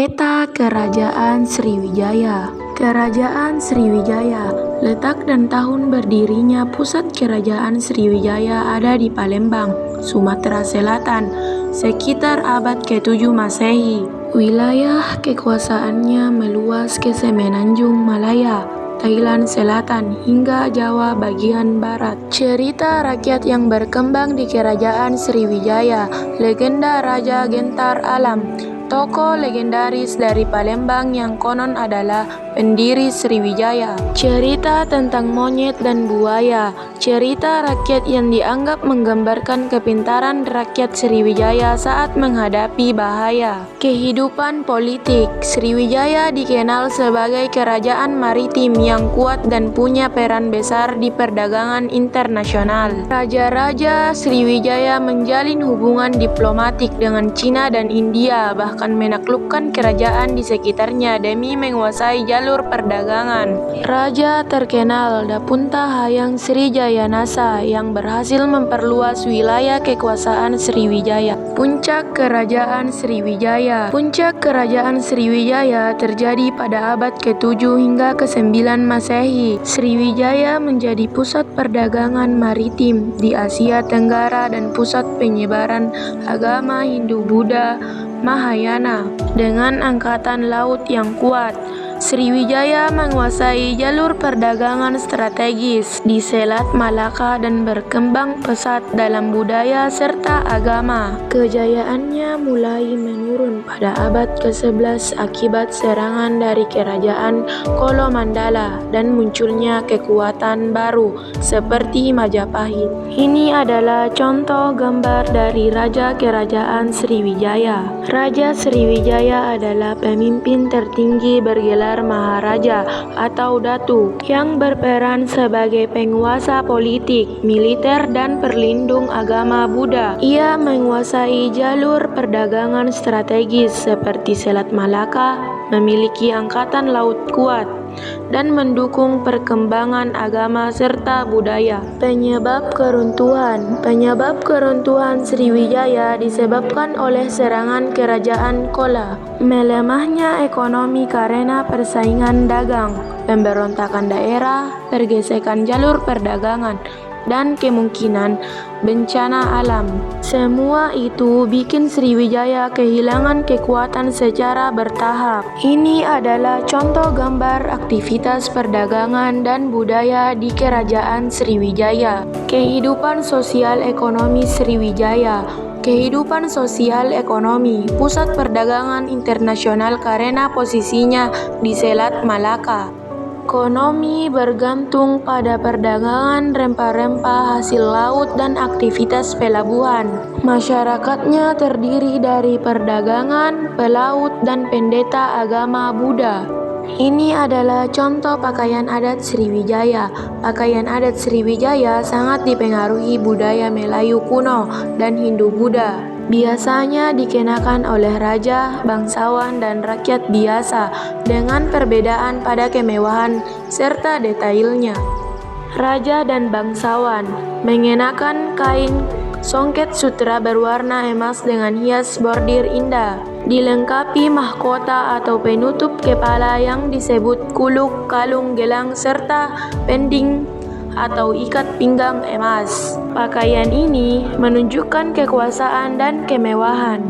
Peta Kerajaan Sriwijaya. Kerajaan Sriwijaya, letak dan tahun berdirinya pusat Kerajaan Sriwijaya ada di Palembang, Sumatera Selatan, sekitar abad ke-7 Masehi. Wilayah kekuasaannya meluas ke Semenanjung Malaya, Thailand Selatan hingga Jawa bagian barat. Cerita rakyat yang berkembang di Kerajaan Sriwijaya. Legenda Raja Gentar Alam, tokoh legendaris dari Palembang yang konon adalah pendiri Sriwijaya. Cerita tentang monyet dan buaya. Cerita rakyat yang dianggap menggambarkan kepintaran rakyat Sriwijaya saat menghadapi bahaya. Kehidupan politik. Sriwijaya dikenal sebagai kerajaan maritim yang kuat dan punya peran besar di perdagangan internasional. Raja-raja Sriwijaya menjalin hubungan diplomatik dengan Cina dan India, bahkan menaklukkan kerajaan di sekitarnya demi menguasai jalur perdagangan. Raja terkenal Dapunta Hayang Srijayanasa yang berhasil memperluas wilayah kekuasaan Sriwijaya. Puncak Kerajaan Sriwijaya. Puncak Kerajaan Sriwijaya terjadi pada abad ke-7 hingga ke-9 Masehi. Sriwijaya menjadi pusat perdagangan maritim di Asia Tenggara dan pusat penyebaran agama Hindu-Buddha Mahayana. Dengan angkatan laut yang kuat, Sriwijaya menguasai jalur perdagangan strategis di Selat Malaka dan berkembang pesat dalam budaya serta agama. Kejayaannya mulai menurun pada abad ke-11 akibat serangan dari kerajaan Kolomandala dan munculnya kekuatan baru seperti Majapahit. Ini adalah contoh gambar dari Raja Kerajaan Sriwijaya. Raja Sriwijaya adalah pemimpin tertinggi bergelar Maharaja atau Datu yang berperan sebagai penguasa politik, militer, dan perlindung agama Buddha. Ia menguasai jalur perdagangan strategis seperti Selat Malaka, memiliki angkatan laut kuat, dan mendukung perkembangan agama serta budaya. Penyebab keruntuhan. Penyebab keruntuhan Sriwijaya disebabkan oleh serangan kerajaan Kola, melemahnya ekonomi karena persaingan dagang, pemberontakan daerah, pergesekan jalur perdagangan, dan kemungkinan bencana alam. Semua itu bikin Sriwijaya kehilangan kekuatan secara bertahap. Ini adalah contoh gambar aktivitas perdagangan dan budaya di Kerajaan Sriwijaya. Kehidupan sosial ekonomi Sriwijaya. Kehidupan sosial ekonomi, pusat perdagangan internasional karena posisinya di Selat Malaka. Ekonomi bergantung pada perdagangan rempah-rempah hasil laut dan aktivitas pelabuhan. Masyarakatnya terdiri dari perdagangan, pelaut, dan pendeta agama Buddha. Ini adalah contoh pakaian adat Sriwijaya. Pakaian adat Sriwijaya sangat dipengaruhi budaya Melayu kuno dan Hindu-Buddha. Biasanya dikenakan oleh raja, bangsawan, dan rakyat biasa dengan perbedaan pada kemewahan serta detailnya. Raja dan bangsawan mengenakan kain songket sutra berwarna emas dengan hias bordir indah, dilengkapi mahkota atau penutup kepala yang disebut kuluk, kalung, gelang, serta pending atau ikat pinggang emas. Pakaian ini menunjukkan kekuasaan dan kemewahan.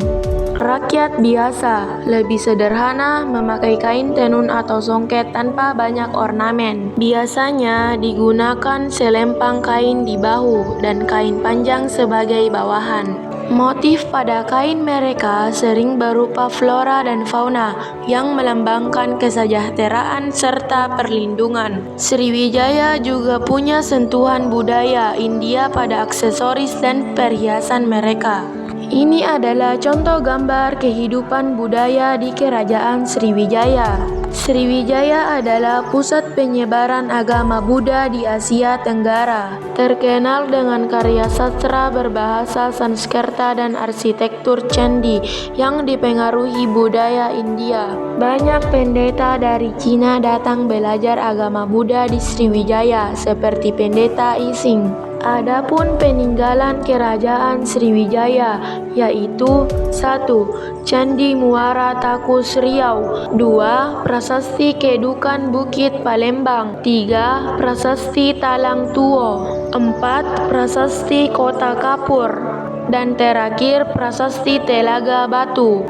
Rakyat biasa lebih sederhana, memakai kain tenun atau songket tanpa banyak ornamen. Biasanya digunakan selempang kain di bahu dan kain panjang sebagai bawahan. Motif pada kain mereka sering berupa flora dan fauna yang melambangkan kesejahteraan serta perlindungan. Sriwijaya juga punya sentuhan budaya India pada aksesoris dan perhiasan mereka. Ini adalah contoh gambar kehidupan budaya di Kerajaan Sriwijaya. Sriwijaya adalah pusat penyebaran agama Buddha di Asia Tenggara, terkenal dengan karya sastra berbahasa Sanskerta dan arsitektur candi yang dipengaruhi budaya India. Banyak pendeta dari Cina datang belajar agama Buddha di Sriwijaya, seperti pendeta Ising. Adapun peninggalan Kerajaan Sriwijaya yaitu 1. Candi Muara Takus Riau, 2. Prasasti Kedukan Bukit Palembang, 3. Prasasti Talang Tuo, 4. Prasasti Kota Kapur, dan terakhir Prasasti Telaga Batu.